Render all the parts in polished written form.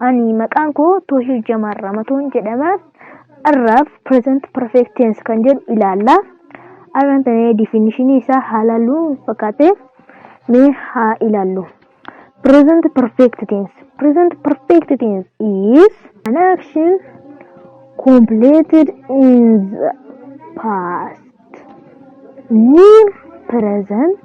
Ani maqaan koo Tohir Jamar Ramatoon jedhama. Arraf present perfect tense kan jedhu ilaalla. Arraan tanee definition isaa haalaluu fakkaate mee haa ilaallu. Present perfect tense. Present perfect tense is an action completed in the past, near present,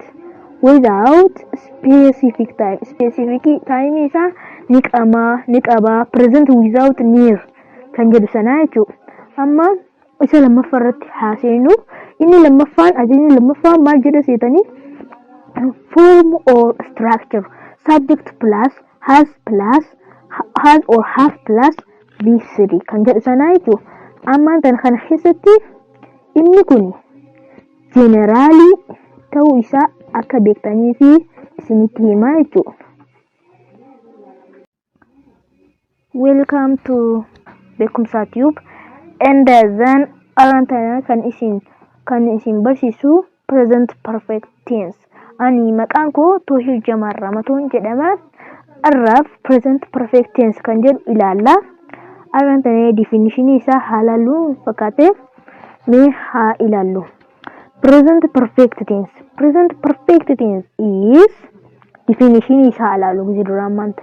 without specific time. Specific time isa niqaba present without near kan jedhu sana jechuudha. Amma isa lammaffaa irratti haaseenu inni lammaffaan ajajni lammaffaa maal jedha seetanii form or structure subject plus has or have plus V3 kan jedhu sana jechuudha. Amma kana keessatti inni kun generally ta'uu isaa akka beektanii fi isinitti himaa jechuudha. Welcome to Beekumsa Tube. And then arantana kan isin barsiisu present perfect tense. Ani maqaan koo Tohir Jamar Ramatoon jedhama. Arraf present perfect tense kan jedhu ilaalla. Arantana definition isaa haalaluu fakkaate mee haa ilaallu. Present perfect tense. Present perfect tense is definition is halalu gizidurammant.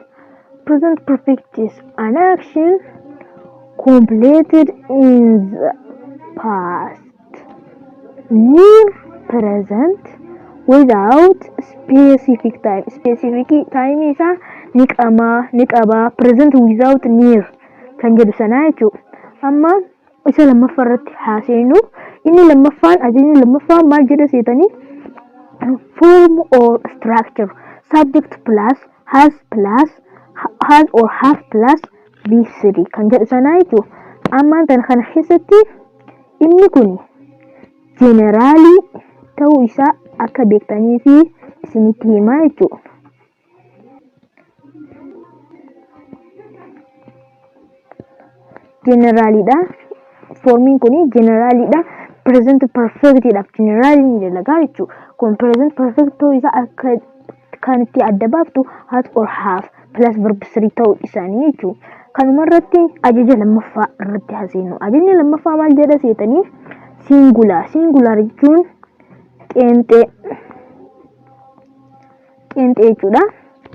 Present perfect is an action completed in the past, near present, without specific time. Specific time is niqaba present without near kan jedhu sana jechuudha. Amma isa lammaffaa irratti haaseenu inni lammaffaan ajajni lammaffaa maal jedha seetanii form or structure subject plus has or have plus V3 kan jedhu sana jechuudha. Amma kana keessatti inni kun generally ta'uu isaa akka beektanii fi isinitti himaa jechuudha. Generally da forming kuni generally da present perfect da generally ni dalagaa jechuudha. Kun present perfect ta'uu isaa akka kan itti adda baaftu has or have plus verb 3 ta'uu isaanii jechuudha. Kanuma irratti ajaja lammaffaa irratti haaseenu. Ajajni lammaffaa maal jedha seetanii singular. Singular jechuun qeenxee jechuudha.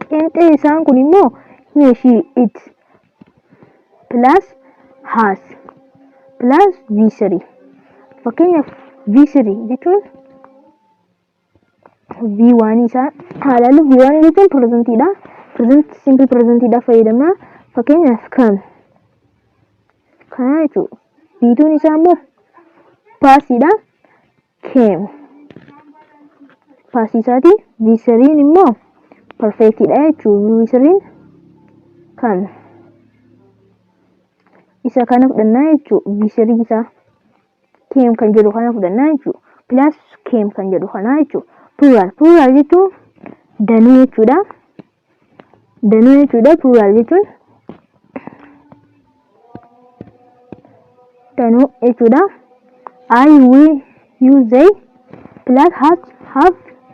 Qeenxee isaan kun immoo he, she, it plus has plus V3. Fakkeenyaaf V3 jechuun V1 isaa halalu V1 jechuun presentidha. Present simple presentidha fayyadama. Fakkeenyaaf kana jechuudha. V2 isaa immoo pastidha. Came past isaati. V3 immoo perfectidha jechuudha. V3 kan isa kana fudhannaa jechuudha. V3 isaa came kan jedhu kana fudhannaa jechuudha. Plus came kan jedhu kana jechuudha. Plural jechuun danuu jechuudha. Danuu jechuudha. Plural jechuun danuu jechuudha. I, we, you, they plus have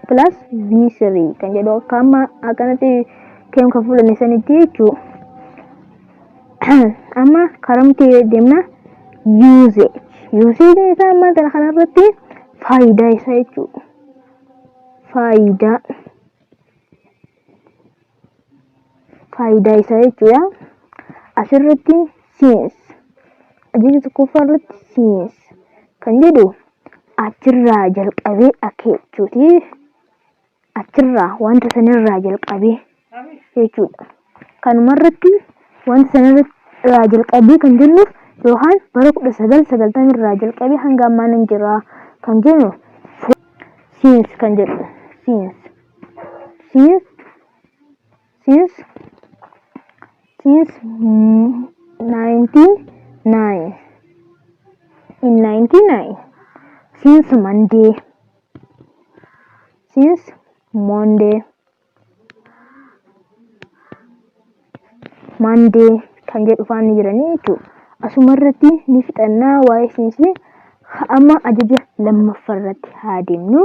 plus V3 kan jedhu akkama akkanatti came kan fudhanne sanitti jechuudha. Amma karamti deemna usage. Usage isaa amma kana irratti faayidaa isaa jechuudha. Faayidaa isaa jechuudha. Asirratti since ajajni tokkoffaa irratti since kan jedhu achirraa jalqabee akka jechuuti. Achirraa wanta sanirraa jalqabee jechuudha. Kanuma irratti wanta sanirraa jalqabee kan jennuuf yookaan bara 1990 irraa jalqabee hanga ammaa nan jira kan jennu since kan jedhu. Since 99 in 99 since Monday kan jedhu faana jiranii jechuudha. Asuma irratti ni fixannaa waa'ee since. Amma ajaja lammaffaa irratti haa deemnu.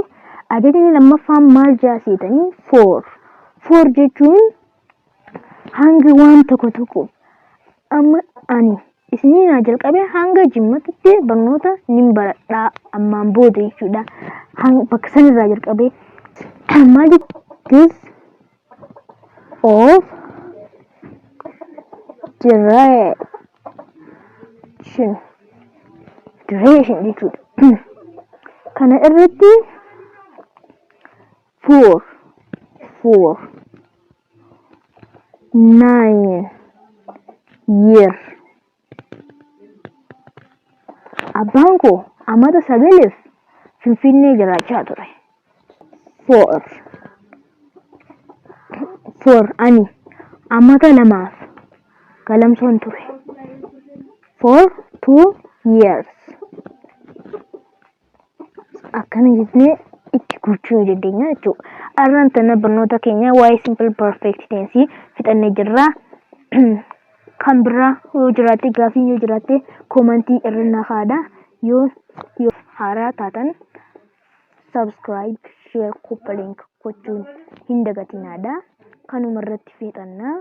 Ajajni lammaffaan maal jaasiitanii for jechuun hanga waan tokko amma ani isiniin jalqabee hanga jimmatti barnoota nin baradhaa ammaan booda jechuudha. Bakka sanirraa jalqabee this of duration jechuudha. Kana irratti for 9 years abbaan koo amata 9 Finfinnee jiraachaa ture. For ani amata 2 galamsoon ture. For 2 years akkana jennee itti guutuu dandeenya jechuudha. Arraan tana barnoota keenya waa'ee simple perfect tense fixannee jirra. Kan biraa yoo jiraate gaafii yoo jiraate komentii irra na kaa'aa. Yoo haaraa taatan subscribe, share, copy link gochuun hin dagatinaa. Kanuma irratti fixannaa.